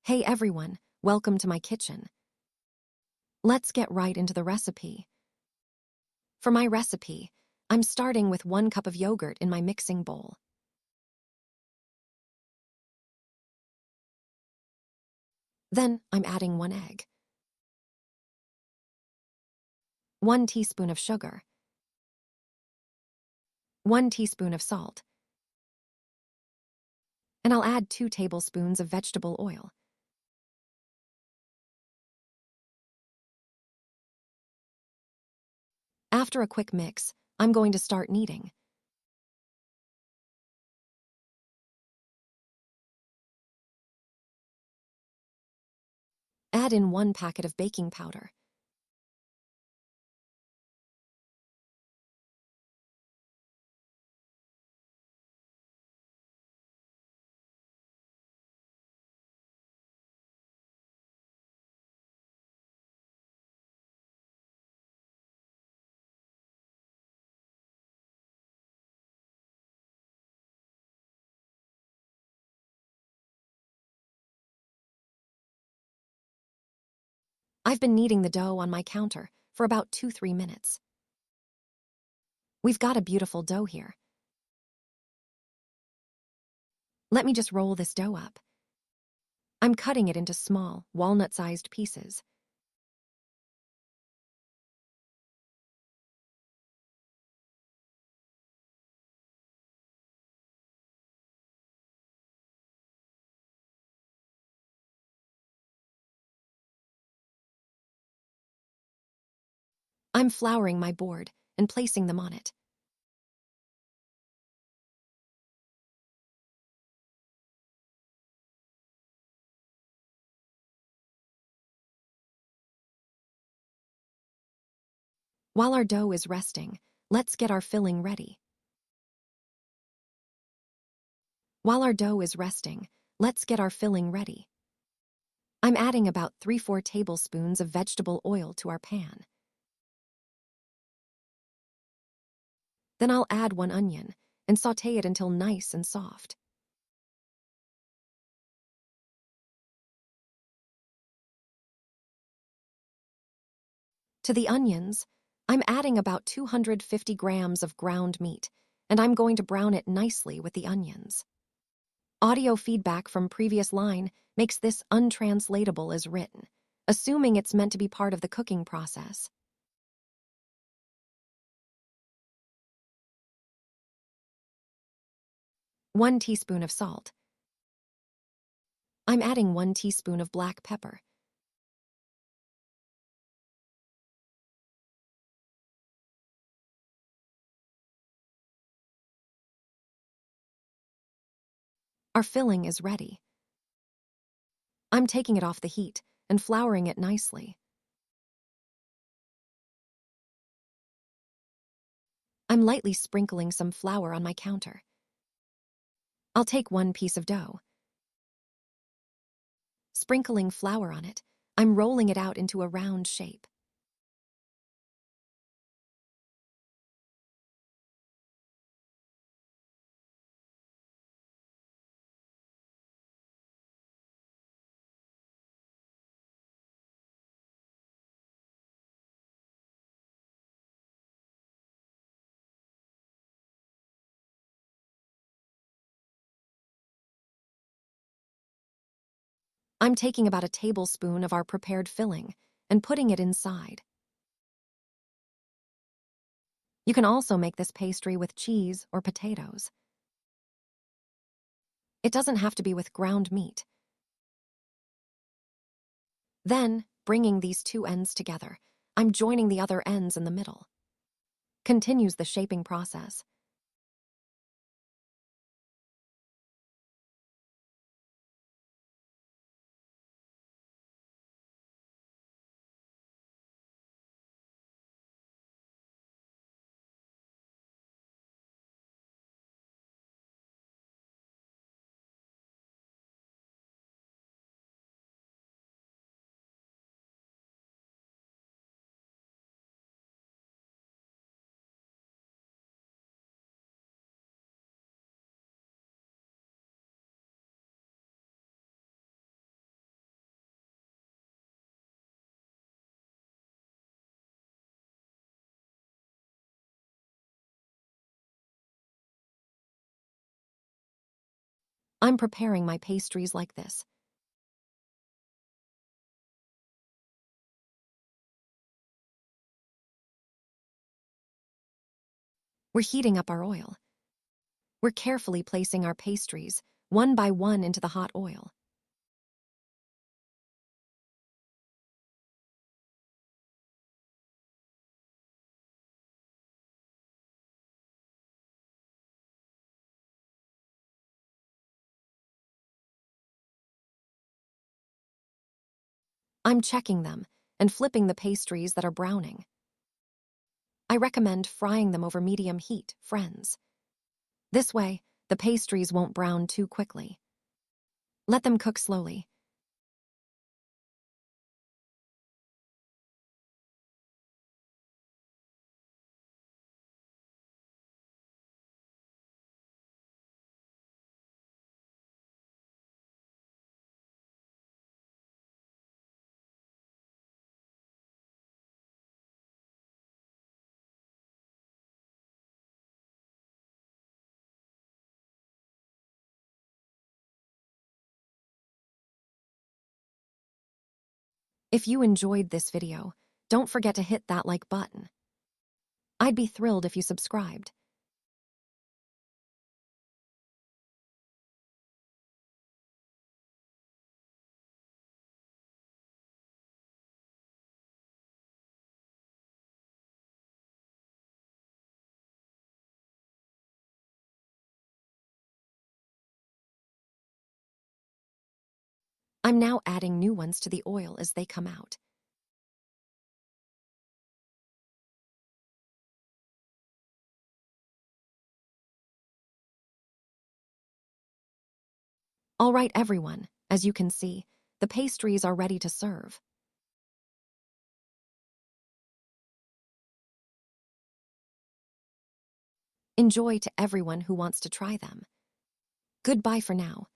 Hey everyone, welcome to my kitchen. Let's get right into the recipe. For my recipe, I'm starting with 1 cup of yogurt in my mixing bowl. Then I'm adding 1 egg, 1 teaspoon of sugar, 1 teaspoon of salt, and I'll add 2 tablespoons of vegetable oil. After a quick mix, I'm going to start kneading. Add in 1 packet of baking powder. I've been kneading the dough on my counter for about 2-3 minutes. We've got a beautiful dough here. Let me just roll this dough up. I'm cutting it into small, walnut-sized pieces. I'm flouring my board and placing them on it. While our dough is resting, let's get our filling ready. While our dough is resting, let's get our filling ready. I'm adding about 3-4 tablespoons of vegetable oil to our pan. Then I'll add 1 onion and sauté it until nice and soft. To the onions, I'm adding about 250 grams of ground meat, and I'm going to brown it nicely with the onions. Audio feedback from previous line makes this untranslatable as written, assuming it's meant to be part of the cooking process. 1 teaspoon of salt. I'm adding 1 teaspoon of black pepper. Our filling is ready. I'm taking it off the heat and flouring it nicely. I'm lightly sprinkling some flour on my counter. I'll take 1 piece of dough. Sprinkling flour on it, I'm rolling it out into a round shape. I'm taking about a tablespoon of our prepared filling and putting it inside. You can also make this pastry with cheese or potatoes. It doesn't have to be with ground meat. Then, bringing these 2 ends together, I'm joining the other ends in the middle. Continues the shaping process. I'm preparing my pastries like this. We're heating up our oil. We're carefully placing our pastries, one by one, into the hot oil. I'm checking them and flipping the pastries that are browning. I recommend frying them over medium heat, friends. This way, the pastries won't brown too quickly. Let them cook slowly. If you enjoyed this video, don't forget to hit that like button. I'd be thrilled if you subscribed. I'm now adding new ones to the oil as they come out. All right, everyone, as you can see, the pastries are ready to serve. Enjoy to everyone who wants to try them. Goodbye for now.